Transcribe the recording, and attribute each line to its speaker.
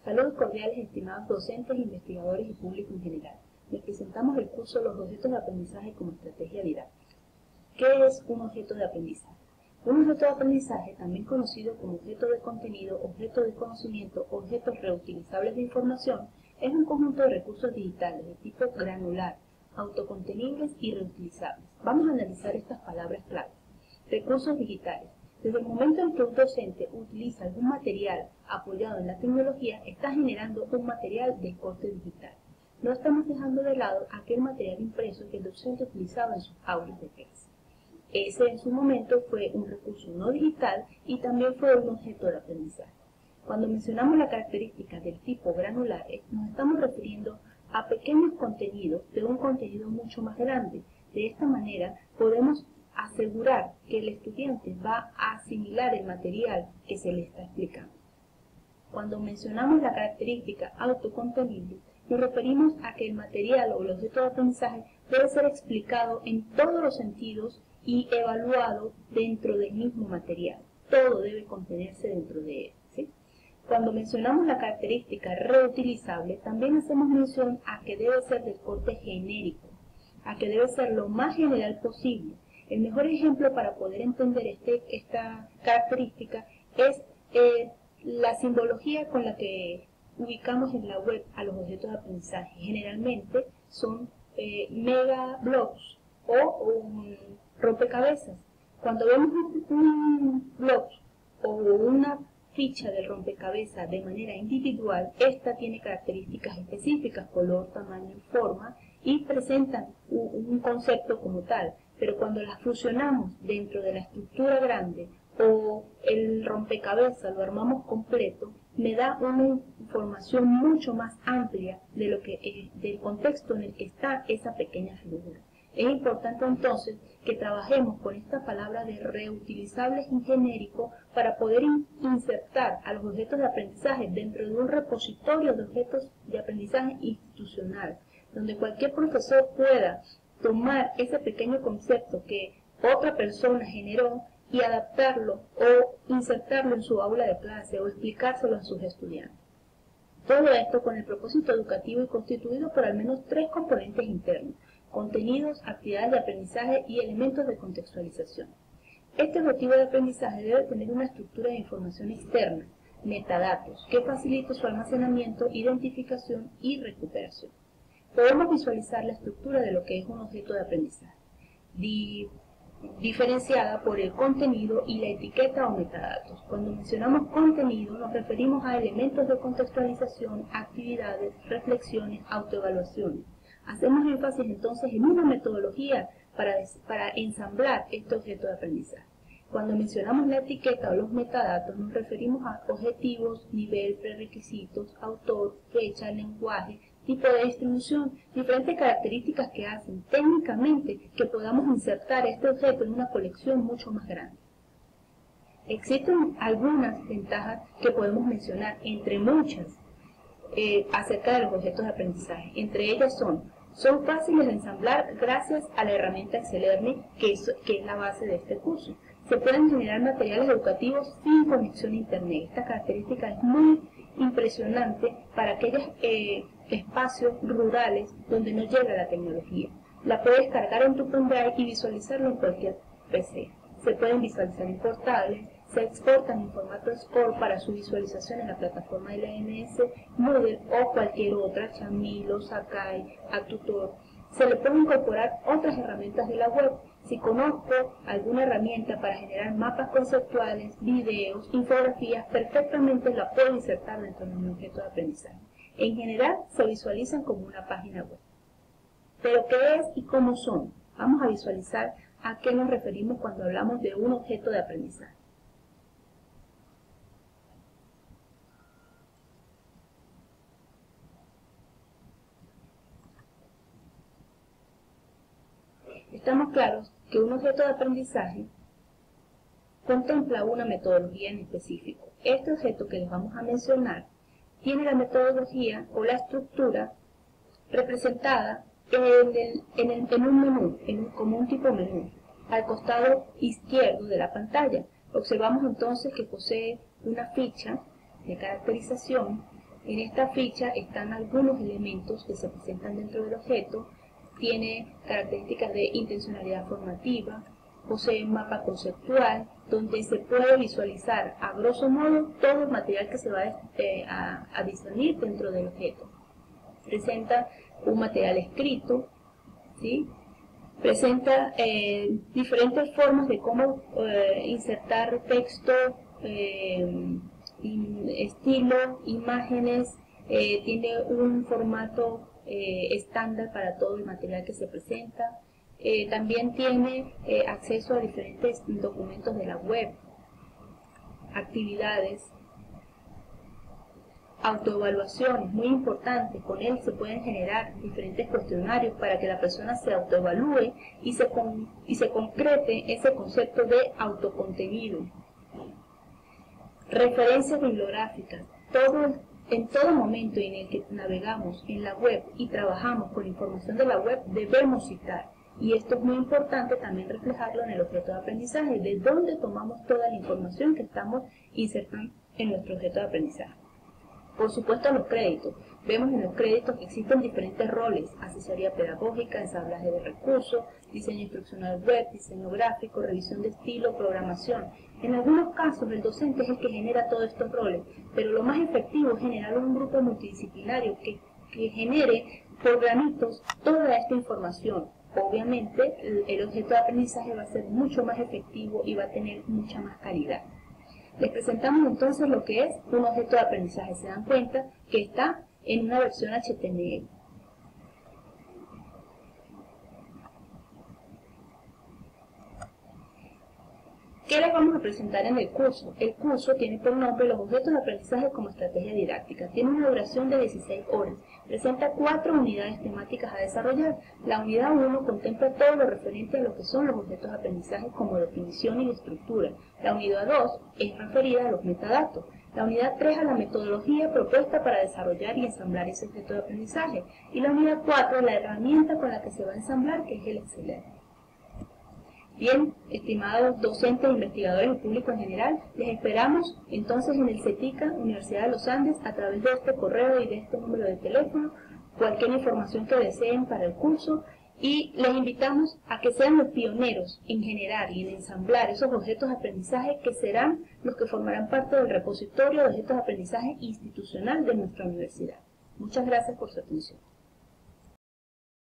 Speaker 1: Saludos cordiales, estimados docentes, investigadores y público en general. Les presentamos el curso Los objetos de aprendizaje como estrategia didáctica. ¿Qué es un objeto de aprendizaje? Un objeto de aprendizaje, también conocido como objeto de contenido, objeto de conocimiento, objetos reutilizables de información, es un conjunto de recursos digitales de tipo granular, autocontenibles y reutilizables. Vamos a analizar estas palabras clave. Recursos digitales. Desde el momento en que un docente utiliza algún material apoyado en la tecnología, está generando un material de corte digital. No estamos dejando de lado aquel material impreso que el docente utilizaba en sus aulas de clase. Ese en su momento fue un recurso no digital y también fue un objeto de aprendizaje. Cuando mencionamos la característica del tipo granular, nos estamos refiriendo a pequeños contenidos de un contenido mucho más grande. De esta manera podemos asegurar que el estudiante va a asimilar el material que se le está explicando. Cuando mencionamos la característica autocontenible, nos referimos a que el material o el objeto de aprendizaje debe ser explicado en todos los sentidos y evaluado dentro del mismo material. Todo debe contenerse dentro de él, ¿sí? Cuando mencionamos la característica reutilizable, también hacemos mención a que debe ser del corte genérico, a que debe ser lo más general posible. El mejor ejemplo para poder entender esta característica es la simbología con la que ubicamos en la web a los objetos de aprendizaje. Generalmente son megablocks o un rompecabezas. Cuando vemos un blog o una ficha del rompecabezas de manera individual, esta tiene características específicas, color, tamaño, forma, y presentan un concepto como tal. Pero cuando las fusionamos dentro de la estructura grande o el rompecabezas lo armamos completo, me da una información mucho más amplia de del contexto en el que está esa pequeña figura. Es importante entonces que trabajemos con esta palabra de reutilizables y genérico para poder insertar a los objetos de aprendizaje dentro de un repositorio de objetos de aprendizaje institucional, donde cualquier profesor pueda tomar ese pequeño concepto que otra persona generó y adaptarlo o insertarlo en su aula de clase o explicárselo a sus estudiantes. Todo esto con el propósito educativo y constituido por al menos 3 componentes internos: contenidos, actividades de aprendizaje y elementos de contextualización. Este objetivo de aprendizaje debe tener una estructura de información externa, metadatos, que facilite su almacenamiento, identificación y recuperación. Podemos visualizar la estructura de lo que es un objeto de aprendizaje, diferenciada por el contenido y la etiqueta o metadatos. Cuando mencionamos contenido, nos referimos a elementos de contextualización, actividades, reflexiones, autoevaluaciones. Hacemos énfasis entonces en una metodología para ensamblar este objeto de aprendizaje. Cuando mencionamos la etiqueta o los metadatos, nos referimos a objetivos, nivel, prerequisitos, autor, fecha, lenguaje, tipo de distribución, diferentes características que hacen técnicamente que podamos insertar este objeto en una colección mucho más grande. Existen algunas ventajas que podemos mencionar, entre muchas, acerca de los objetos de aprendizaje. Entre ellas son fáciles de ensamblar gracias a la herramienta Excel Learning, que es la base de este curso. Se pueden generar materiales educativos sin conexión a Internet. Esta característica es muy impresionante para aquellos espacios rurales donde no llega la tecnología. La puedes cargar en tu pendrive y visualizarlo en cualquier PC. Se pueden visualizar en portales, se exportan en formato SCORE para su visualización en la plataforma de LMS, Moodle o cualquier otra, Chamilo, Sakai, Atutor. Se le pueden incorporar otras herramientas de la web. Si conozco alguna herramienta para generar mapas conceptuales, videos, infografías, perfectamente la puedo insertar dentro de mi objeto de aprendizaje. En general se visualizan como una página web. ¿Pero qué es y cómo son? Vamos a visualizar a qué nos referimos cuando hablamos de un objeto de aprendizaje. Estamos claros que un objeto de aprendizaje contempla una metodología en específico. Este objeto que les vamos a mencionar tiene la metodología o la estructura representada en un menú, como un tipo menú, al costado izquierdo de la pantalla. Observamos entonces que posee una ficha de caracterización En esta ficha están algunos elementos que se presentan dentro del objeto. Tiene características de intencionalidad formativa, posee un mapa conceptual donde se puede visualizar a grosso modo todo el material que se va a discernir dentro del objeto. Presenta un material escrito, ¿sí? Presenta diferentes formas de cómo insertar texto, estilo, imágenes, tiene un formato estándar para todo el material que se presenta. También tiene acceso a diferentes documentos de la web, actividades, autoevaluaciones, muy importante. Con él se pueden generar diferentes cuestionarios para que la persona se autoevalúe y se concrete ese concepto de autocontenido. Referencias bibliográficas. En todo momento en el que navegamos en la web y trabajamos con información de la web, debemos citar. Y esto es muy importante también reflejarlo en el objeto de aprendizaje, de dónde tomamos toda la información que estamos insertando en nuestro objeto de aprendizaje. Por supuesto, los créditos. Vemos en los créditos que existen diferentes roles: asesoría pedagógica, ensamblaje de recursos, diseño instruccional web, diseño gráfico, revisión de estilo, programación. En algunos casos el docente es el que genera todos estos roles, pero lo más efectivo es generar un grupo multidisciplinario que genere por granitos toda esta información. Obviamente el objeto de aprendizaje va a ser mucho más efectivo y va a tener mucha más calidad. Les presentamos entonces lo que es un objeto de aprendizaje. Se dan cuenta que está en una versión HTML. ¿Qué les vamos a presentar en el curso? El curso tiene por nombre los objetos de aprendizaje como estrategia didáctica. Tiene una duración de 16 horas. Presenta 4 unidades temáticas a desarrollar. La unidad 1 contempla todo lo referente a lo que son los objetos de aprendizaje como definición y estructura. La unidad 2 es referida a los metadatos. La unidad 3 a la metodología propuesta para desarrollar y ensamblar ese objeto de aprendizaje. Y la unidad 4 a la herramienta con la que se va a ensamblar, que es el Excel. Bien, estimados docentes, investigadores y público en general, les esperamos entonces en el CETICA, Universidad de los Andes, a través de este correo y de este número de teléfono, cualquier información que deseen para el curso, y les invitamos a que sean los pioneros en generar y en ensamblar esos objetos de aprendizaje que serán los que formarán parte del repositorio de objetos de aprendizaje institucional de nuestra universidad. Muchas gracias por su atención.